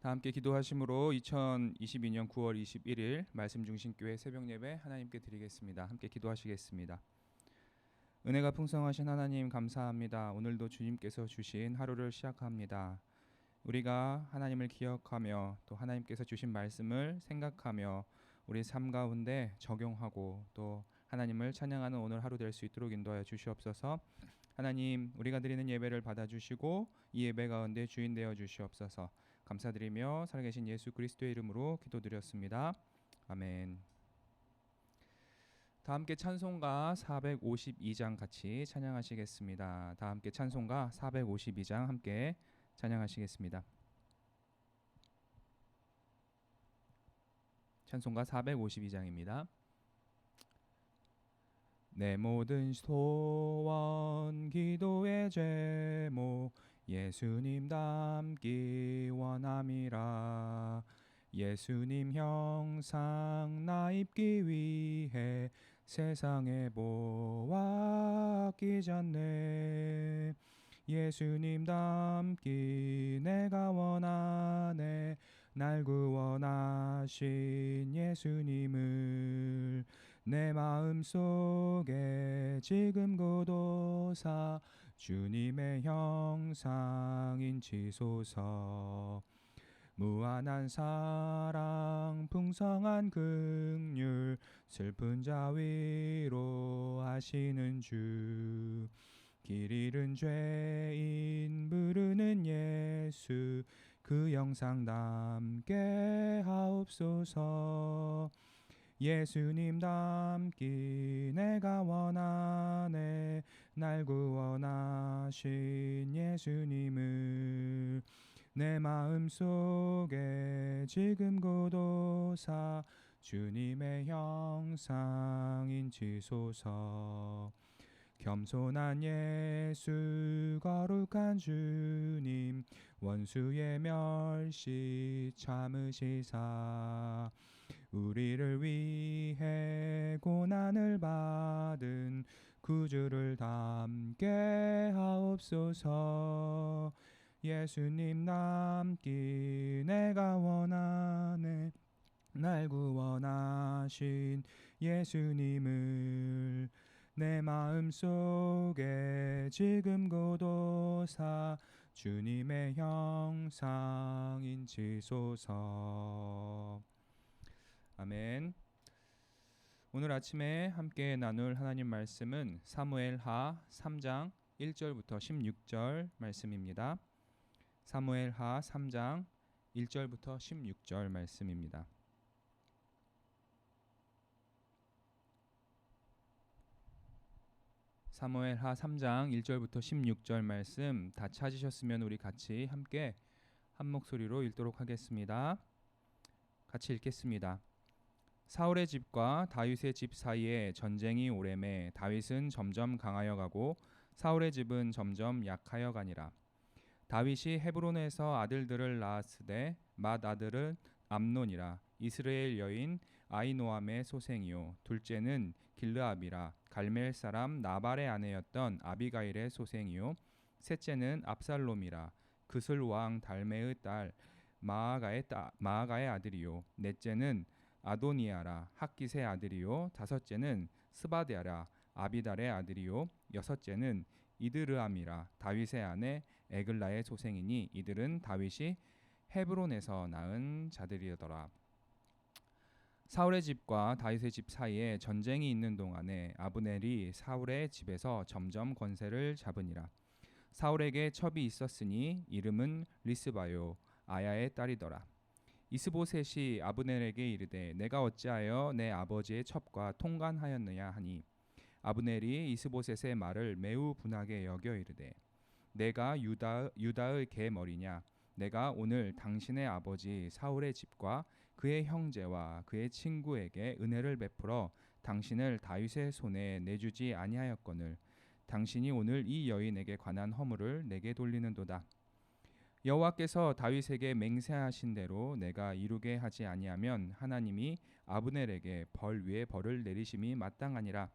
다 함께 기도하심으로 2022년 9월 21일 말씀 중심교회 새벽 예배 하나님께 드리겠습니다. 함께 기도하시겠습니다. 은혜가 풍성하신 하나님 감사합니다. 오늘도 주님께서 주신 하루를 시작합니다. 우리가 하나님을 기억하며 또 하나님께서 주신 말씀을 생각하며 우리 삶 가운데 적용하고 또 하나님을 찬양하는 오늘 하루 될 수 있도록 인도하여 주시옵소서. 하나님, 우리가 드리는 예배를 받아주시고 이 예배 가운데 주인 되어 주시옵소서. 감사드리며 살아계신 예수 그리스도의 이름으로 기도드렸습니다. 아멘. 다 함께 찬송가 452장 같이 찬양하시겠습니다. 다 함께 찬송가 452장 함께 찬양하시겠습니다. 찬송가 452장입니다. 내 모든 소원 기도의 제목 예수님 닮기 원함이라. 예수님 형상 나 입기 위해 세상에 보았기 전에 예수님 닮기 내가 원하네. 날 구원하신 예수님을 내 마음속에 지금 고도사 주님의 형상 인치소서. 무한한 사랑 풍성한 긍휼 슬픈 자 위로 하시는 주. 길 잃은 죄인 부르는 예수 그 영상 담게 하옵소서. 예수님 닮기 내가 원하네. 날 구원하신 예수님을 내 마음속에 지금 고도사 주님의 형상 인치소서. 겸손한 예수 거룩한 주님 원수의 멸시 참으시사 우리를 위해 고난을 받은 구주를 닮게 하옵소서. 예수님 닮기 내가 원하네. 날 구원하신 예수님을 내 마음속에 지금 고도사 주님의 형상 인치소서. 아멘. 오늘 아침에 함께 나눌 하나님 말씀은 사무엘하 3장 1절부터 16절 말씀입니다. 사무엘하 3장 1절부터 16절 말씀입니다. 사무엘하 3장 1절부터 16절 말씀 다 찾으셨으면 우리 같이 함께 한 목소리로 읽도록 하겠습니다. 같이 읽겠습니다. 사울의 집과 다윗의 집 사이에 전쟁이 오래매 다윗은 점점 강하여 가고 사울의 집은 점점 약하여 가니라. 다윗이 헤브론에서 아들들을 낳았으되 맏 아들은 암논이라. 이스라엘 여인 아히노암의 소생이요 둘째는 길르압이라. 갈멜 사람 나발의 아내였던 아비가일의 소생이요 셋째는 압살롬이라. 그슬 왕 달메의 딸 마아가의 아들이요 넷째는 아도니아라. 학깃의 아들이요 다섯째는 스바데아라. 아비달의 아들이요 여섯째는 이드르암이라. 다윗의 아내 에글라의 소생이니 이들은 다윗이 헤브론에서 낳은 자들이더라. 사울의 집과 다윗의 집 사이에 전쟁이 있는 동안에 아브넬이 사울의 집에서 점점 권세를 잡으니라. 사울에게 첩이 있었으니 이름은 리스바요 아야의 딸이더라. 이스보셋이 아브넬에게 이르되 내가 어찌하여 내 아버지의 첩과 통관하였느냐 하니 아브넬이 이스보셋의 말을 매우 분하게 여겨 이르되 내가 유다의 계머리냐. 내가 오늘 당신의 아버지 사울의 집과 그의 형제와 그의 친구에게 은혜를 베풀어 당신을 다윗의 손에 내주지 아니하였거늘 당신이 오늘 이 여인에게 관한 허물을 내게 돌리는도다. 여호와께서 다윗에게 맹세하신 대로 내가 이루게 하지 아니하면 하나님이 아브넬에게 벌 위에 벌을 내리심이 마땅하니라.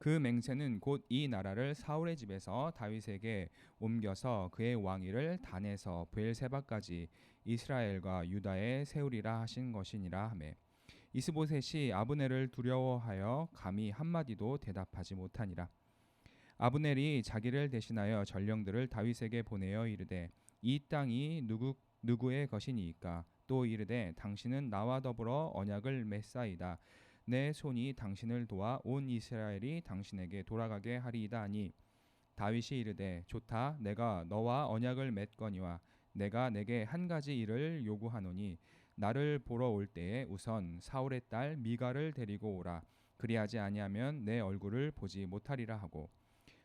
그 맹세는 곧 이 나라를 사울의 집에서 다윗에게 옮겨서 그의 왕위를 단에서 브엘세바까지 이스라엘과 유다에 세우리라 하신 것이니라 하매 이스보셋이 아브넬을 두려워하여 감히 한마디도 대답하지 못하니라. 아브넬이 자기를 대신하여 전령들을 다윗에게 보내어 이르되 이 땅이 누구의 것이니이까 또 이르되 당신은 나와 더불어 언약을 맺사이다. 내 손이 당신을 도와 온 이스라엘이 당신에게 돌아가게 하리이다 하니 다윗이 이르되 좋다. 내가 너와 언약을 맺거니와 내가 내게 한 가지 일을 요구하노니 나를 보러 올 때에 우선 사울의 딸 미가를 데리고 오라. 그리하지 아니하면 내 얼굴을 보지 못하리라 하고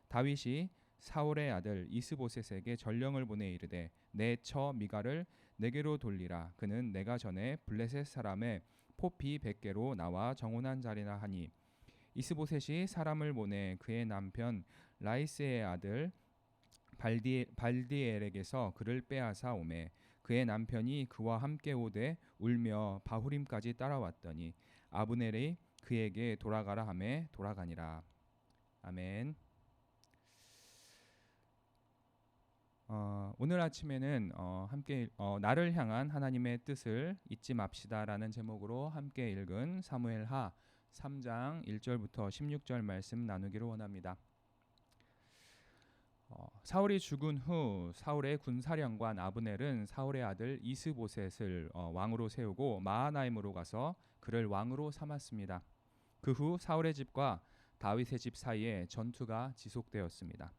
다윗이 사울의 아들 이스보셋에게 전령을 보내 이르되 내 처 미가를 내게로 돌리라. 그는 내가 전에 블레셋 사람의 포피 100개로 나와 정혼한 자리라 하니 이스보셋이 사람을 보내 그의 남편 라이스의 아들 발디엘에게서 그를 빼앗아 오매 그의 남편이 그와 함께 오되 울며 바후림까지 따라왔더니 아브넬이 그에게 돌아가라 하매 돌아가니라. 아멘. 오늘 아침에는 함께 나를 향한 하나님의 뜻을 잊지 맙시다라는 제목으로 함께 읽은 사무엘하 3장 1절부터 16절 말씀 나누기를 원합니다. 사울이 죽은 후 사울의 군사령관 아브넬은 사울의 아들 이스보셋을 왕으로 세우고 마하나임으로 가서 그를 왕으로 삼았습니다. 그 후 사울의 집과 다윗의 집 사이에 전투가 지속되었습니다.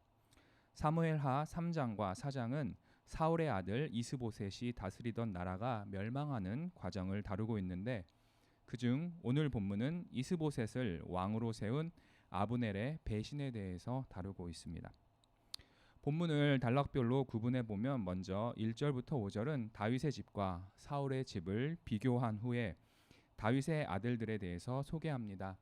사무엘하 3장과 4장은 사울의 아들 이스보셋이 다스리던 나라가 멸망하는 과정을 다루고 있는데 그중 오늘 본문은 이스보셋을 왕으로 세운 아브넬의 배신에 대해서 다루고 있습니다. 본문을 단락별로 구분해 보면 먼저 1절부터 5절은 다윗의 집과 사울의 집을 비교한 후에 다윗의 아들들에 대해서 소개합니다.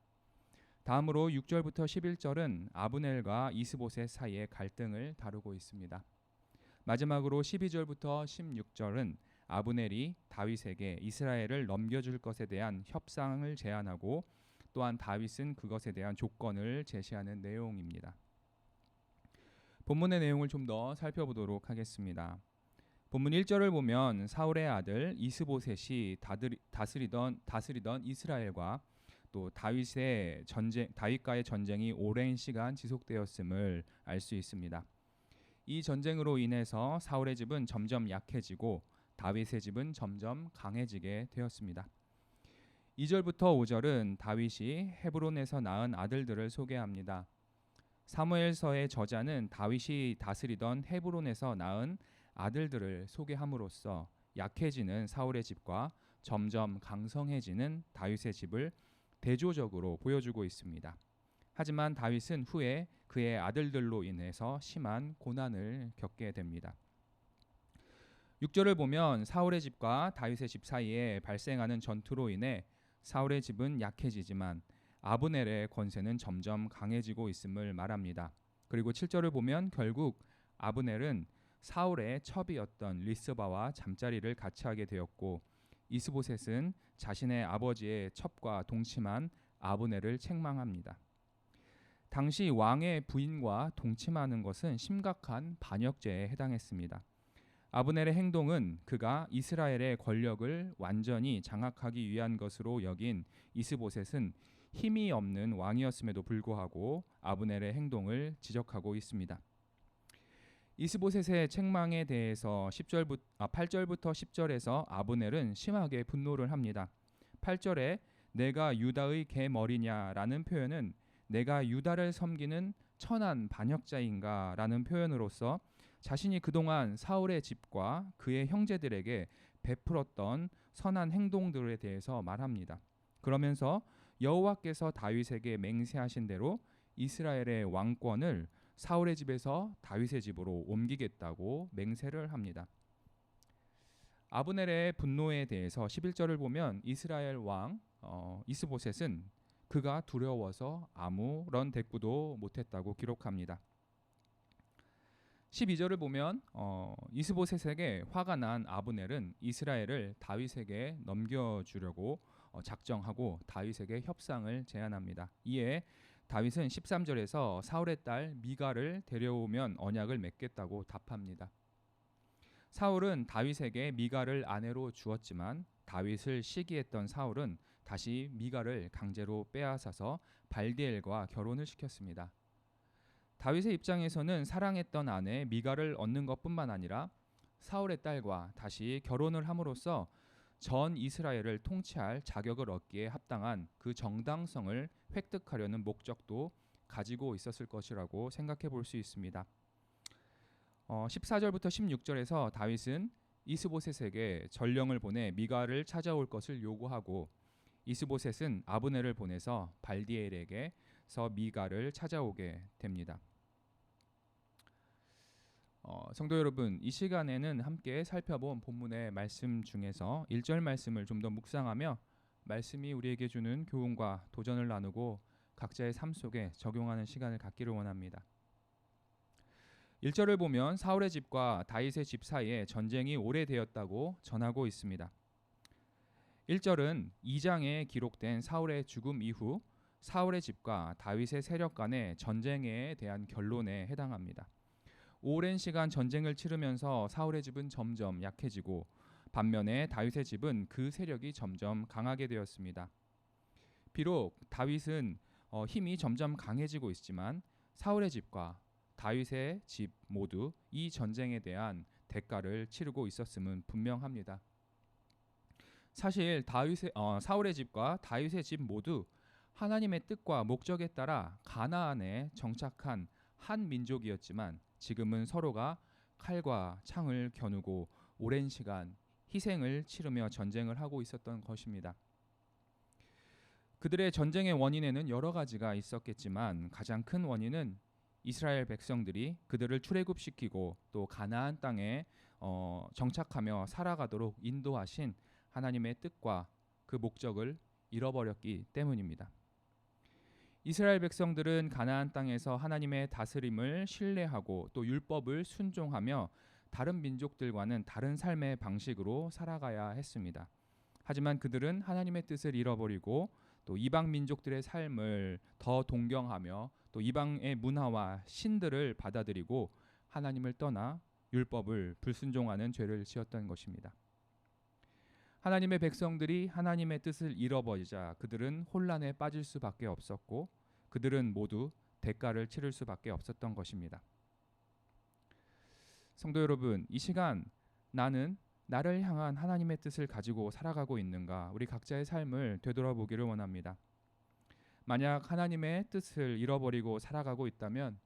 다음으로 6절부터 11절은 아브넬과 이스보셋 사이의 갈등을 다루고 있습니다. 마지막으로 12절부터 16절은 아브넬이 다윗에게 이스라엘을 넘겨줄 것에 대한 협상을 제안하고 또한 다윗은 그것에 대한 조건을 제시하는 내용입니다. 본문의 내용을 좀 더 살펴보도록 하겠습니다. 본문 1절을 보면 사울의 아들 이스보셋이 다스리던 이스라엘과 또 다윗과의 전쟁이 오랜 시간 지속되었음을 알 수 있습니다. 이 전쟁으로 인해서 사울의 집은 점점 약해지고 다윗의 집은 점점 강해지게 되었습니다. 2절부터 5절은 다윗이 헤브론에서 낳은 아들들을 소개합니다. 사무엘서의 저자는 다윗이 다스리던 헤브론에서 낳은 아들들을 소개함으로써 약해지는 사울의 집과 점점 강성해지는 다윗의 집을 대조적으로 보여주고 있습니다. 하지만 다윗은 후에 그의 아들들로 인해서 심한 고난을 겪게 됩니다. 6절을 보면 사울의 집과 다윗의 집 사이에 발생하는 전투로 인해 사울의 집은 약해지지만 아브넬의 권세는 점점 강해지고 있음을 말합니다. 그리고 7절을 보면 결국 아브넬은 사울의 첩이었던 리스바와 잠자리를 같이 하게 되었고 이스보셋은 자신의 아버지의 첩과 동침한 아브넬을 책망합니다. 당시 왕의 부인과 동침하는 것은 심각한 반역죄에 해당했습니다. 아브넬의 행동은 그가 이스라엘의 권력을 완전히 장악하기 위한 것으로 여긴 이스보셋은 힘이 없는 왕이었음에도 불구하고 아브넬의 행동을 지적하고 있습니다. 이스보셋의 책망에 대해서 8절부터 10절에서 아브넬은 심하게 분노를 합니다. 8절에 내가 유다의 개머리냐라는 표현은 내가 유다를 섬기는 천한 반역자인가 라는 표현으로서 자신이 그동안 사울의 집과 그의 형제들에게 베풀었던 선한 행동들에 대해서 말합니다. 그러면서 여호와께서 다윗에게 맹세하신 대로 이스라엘의 왕권을 사울의 집에서 다윗의 집으로 옮기겠다고 맹세를 합니다. 아브넬의 분노에 대해서 11절을 보면 이스라엘 왕 이스보셋은 그가 두려워서 아무런 대꾸도 못했다고 기록합니다. 12절을 보면 이스보셋에게 화가 난 아브넬은 이스라엘을 다윗에게 넘겨주려고 작정하고 다윗에게 협상을 제안합니다. 이에 다윗은 13절에서 사울의 딸 미갈을 데려오면 언약을 맺겠다고 답합니다. 사울은 다윗에게 미갈을 아내로 주었지만 다윗을 시기했던 사울은 다시 미갈을 강제로 빼앗아서 발디엘과 결혼을 시켰습니다. 다윗의 입장에서는 사랑했던 아내 미갈을 얻는 것뿐만 아니라 사울의 딸과 다시 결혼을 함으로써 전 이스라엘을 통치할 자격을 얻기에 합당한 그 정당성을 획득하려는 목적도 가지고 있었을 것이라고 생각해 볼 수 있습니다. 14절부터 16절에서 다윗은 이스보셋에게 전령을 보내 미갈을 찾아올 것을 요구하고 이스보셋은 아브넬을 보내서 발디엘에게서 미갈을 찾아오게 됩니다. 성도 여러분, 이 시간에는 함께 살펴본 본문의 말씀 중에서 1절 말씀을 좀 더 묵상하며 말씀이 우리에게 주는 교훈과 도전을 나누고 각자의 삶 속에 적용하는 시간을 갖기를 원합니다. 1절을 보면 사울의 집과 다윗의 집 사이에 전쟁이 오래되었다고 전하고 있습니다. 1절은 2장에 기록된 사울의 죽음 이후 사울의 집과 다윗의 세력 간의 전쟁에 대한 결론에 해당합니다. 오랜 시간 전쟁을 치르면서 사울의 집은 점점 약해지고 반면에 다윗의 집은 그 세력이 점점 강하게 되었습니다. 비록 다윗은 힘이 점점 강해지고 있지만 사울의 집과 다윗의 집 모두 이 전쟁에 대한 대가를 치르고 있었음은 분명합니다. 사실 사울의 집과 다윗의 집 모두 하나님의 뜻과 목적에 따라 가나안에 정착한 한 민족이었지만 지금은 서로가 칼과 창을 겨누고 오랜 시간 희생을 치르며 전쟁을 하고 있었던 것입니다. 그들의 전쟁의 원인에는 여러 가지가 있었겠지만 가장 큰 원인은 이스라엘 백성들이 그들을 출애굽시키고 또 가나안 땅에 정착하며 살아가도록 인도하신 하나님의 뜻과 그 목적을 잃어버렸기 때문입니다. 이스라엘 백성들은 가나안 땅에서 하나님의 다스림을 신뢰하고 또 율법을 순종하며 다른 민족들과는 다른 삶의 방식으로 살아가야 했습니다. 하지만 그들은 하나님의 뜻을 잃어버리고 또 이방 민족들의 삶을 더 동경하며 또 이방의 문화와 신들을 받아들이고 하나님을 떠나 율법을 불순종하는 죄를 지었던 것입니다. 하나님의 백성들이 하나님의 뜻을 잃어버리자 그들은 혼란에 빠질 수밖에 없었고 그들은 모두 대가를 치를 수밖에 없었던 것입니다. 성도 여러분, 이 시간 나는 나를 향한 하나님의 뜻을 가지고 살아가고 있는가? 우리 각자의 삶을 되돌아보기를 원합니다. 만약 하나님의 뜻을 잃어버리고 살아가고 있다면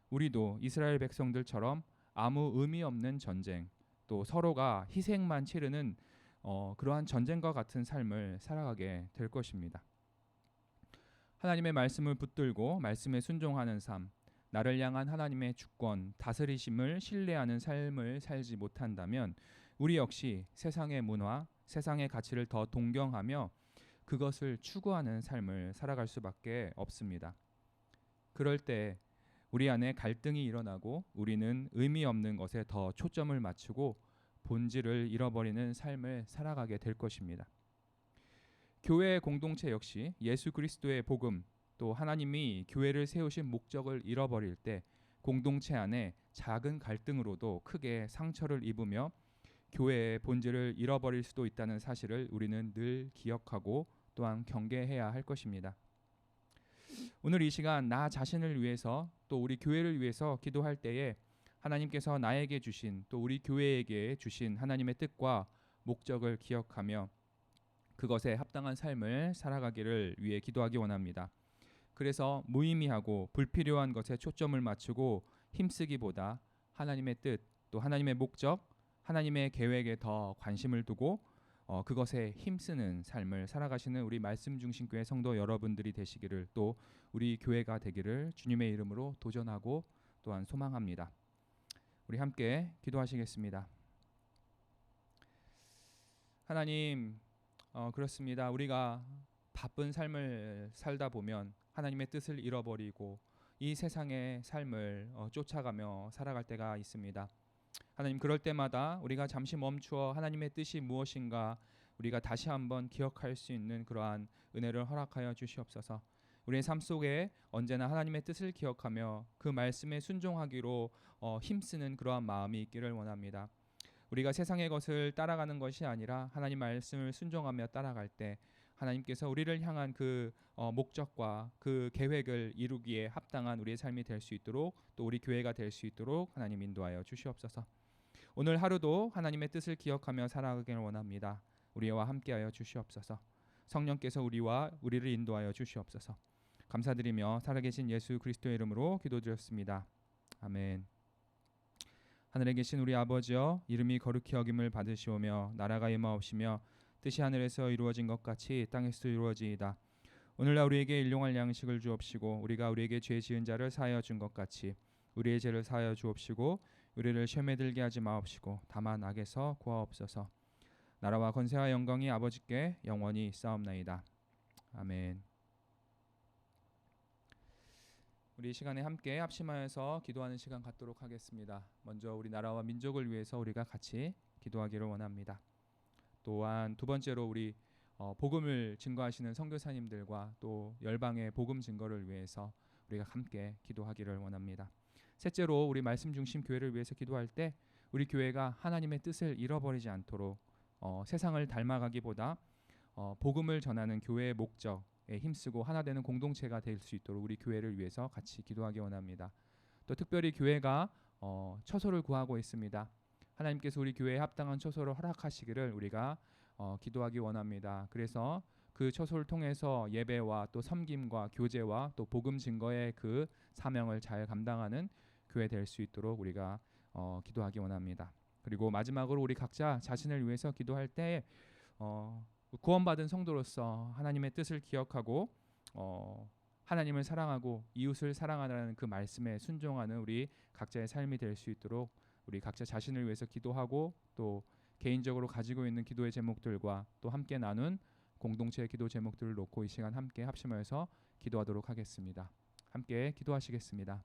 우리도 이스라엘 백성들처럼 아무 의미 없는 전쟁, 또 서로가 희생만 치르는 그러한 전쟁과 같은 삶을 살아가게 될 것입니다. 하나님의 말씀을 붙들고 말씀에 순종하는 삶, 나를 향한 하나님의 주권, 다스리심을 신뢰하는 삶을 살지 못한다면 우리 역시 세상의 문화, 세상의 가치를 더 동경하며 그것을 추구하는 삶을 살아갈 수밖에 없습니다. 그럴 때 우리 안에 갈등이 일어나고 우리는 의미 없는 것에 더 초점을 맞추고 본질을 잃어버리는 삶을 살아가게 될 것입니다. 교회의 공동체 역시 예수 그리스도의 복음 또 하나님이 교회를 세우신 목적을 잃어버릴 때 공동체 안에 작은 갈등으로도 크게 상처를 입으며 교회의 본질을 잃어버릴 수도 있다는 사실을 우리는 늘 기억하고 또한 경계해야 할 것입니다. 오늘 이 시간 나 자신을 위해서 또 우리 교회를 위해서 기도할 때에 하나님께서 나에게 주신 또 우리 교회에게 주신 하나님의 뜻과 목적을 기억하며 그것에 합당한 삶을 살아가기를 위해 기도하기 원합니다. 그래서 무의미하고 불필요한 것에 초점을 맞추고 힘쓰기보다 하나님의 뜻 또 하나님의 목적, 하나님의 계획에 더 관심을 두고 그것에 힘쓰는 삶을 살아가시는 우리 말씀 중심 교회 성도 여러분들이 되시기를 또 우리 교회가 되기를 주님의 이름으로 도전하고 또한 소망합니다. 우리 함께 기도하시겠습니다. 하나님, 그렇습니다. 우리가 바쁜 삶을 살다 보면 하나님의 뜻을 잃어버리고 이 세상의 삶을 쫓아가며 살아갈 때가 있습니다. 하나님, 그럴 때마다 우리가 잠시 멈추어 하나님의 뜻이 무엇인가 우리가 다시 한번 기억할 수 있는 그러한 은혜를 허락하여 주시옵소서. 우리의 삶 속에 언제나 하나님의 뜻을 기억하며 그 말씀에 순종하기로 힘쓰는 그러한 마음이 있기를 원합니다. 우리가 세상의 것을 따라가는 것이 아니라 하나님 말씀을 순종하며 따라갈 때 하나님께서 우리를 향한 그 목적과 그 계획을 이루기에 합당한 우리의 삶이 될 수 있도록, 또 우리 교회가 될 수 있도록 하나님 인도하여 주시옵소서. 오늘 하루도 하나님의 뜻을 기억하며 살아가기를 원합니다. 우리와 함께하여 주시옵소서. 성령께서 우리를 인도하여 주시옵소서. 감사드리며 살아계신 예수 그리스도의 이름으로 기도드렸습니다. 아멘. 하늘에 계신 우리 아버지여, 이름이 거룩히 여김을 받으시오며 나라가 임하옵시며 뜻이 하늘에서 이루어진 것 같이 땅에서도 이루어지이다. 오늘날 우리에게 일용할 양식을 주옵시고 우리가 우리에게 죄 지은 자를 사하여 준 것 같이 우리의 죄를 사하여 주옵시고 우리를 시험에 들게 하지 마옵시고 다만 악에서 구하옵소서. 나라와 권세와 영광이 아버지께 영원히 있사옵나이다. 아멘. 우리 이 시간에 함께 합심하여서 기도하는 시간 갖도록 하겠습니다. 먼저 우리 나라와 민족을 위해서 우리가 같이 기도하기를 원합니다. 또한 두 번째로 우리 복음을 증거하시는 선교사님들과 또 열방의 복음 증거를 위해서 우리가 함께 기도하기를 원합니다. 셋째로 우리 말씀 중심 교회를 위해서 기도할 때 우리 교회가 하나님의 뜻을 잃어버리지 않도록 세상을 닮아가기보다 복음을 전하는 교회의 목적에 힘쓰고 하나 되는 공동체가 될 수 있도록 우리 교회를 위해서 같이 기도하기 원합니다. 또 특별히 교회가 처소를 구하고 있습니다. 하나님께서 우리 교회에 합당한 처소를 허락하시기를 우리가 기도하기 원합니다. 그래서 그 처소를 통해서 예배와 또 섬김과 교제와 또 복음 증거의 그 사명을 잘 감당하는 교회 될 수 있도록 우리가 기도하기 원합니다. 그리고 마지막으로 우리 각자 자신을 위해서 기도할 때 구원받은 성도로서 하나님의 뜻을 기억하고 하나님을 사랑하고 이웃을 사랑하라는 그 말씀에 순종하는 우리 각자의 삶이 될 수 있도록 우리 각자 자신을 위해서 기도하고 또 개인적으로 가지고 있는 기도의 제목들과 또 함께 나눈 공동체의 기도 제목들을 놓고 이 시간 함께 합심하여서 기도하도록 하겠습니다. 함께 기도하시겠습니다.